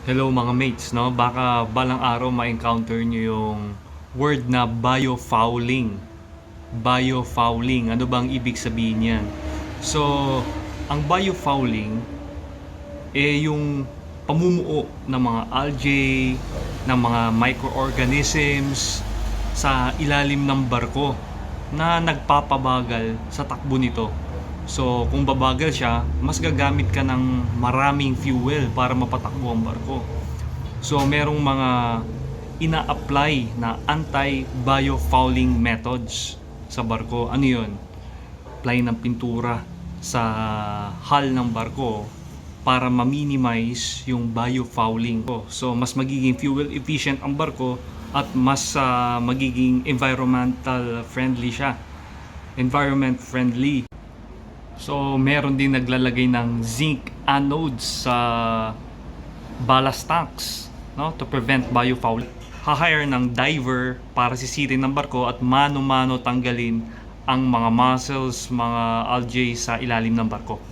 Hello mga mates, no? Baka balang araw ma-encounter nyo yung word na biofouling. Biofouling, ano bang ibig sabihin yan? So, ang biofouling yung pamumuo ng mga algae, ng mga microorganisms sa ilalim ng barko na nagpapabagal sa takbo nito. So, kung babagal siya, mas gagamit ka ng maraming fuel para mapatakbo ang barko. So, merong mga ina-apply na anti-biofouling methods sa barko. Ano yun? Apply ng pintura sa hull ng barko para ma-minimize yung biofouling. So, mas magiging fuel efficient ang barko at mas magiging environmental friendly siya. Environment friendly. So, meron din naglalagay ng zinc anodes sa ballast tanks, no, to prevent biofouling. Ha-hire ng diver para sisirin ng barko at mano-mano tanggalin ang mga mussels, mga algae sa ilalim ng barko.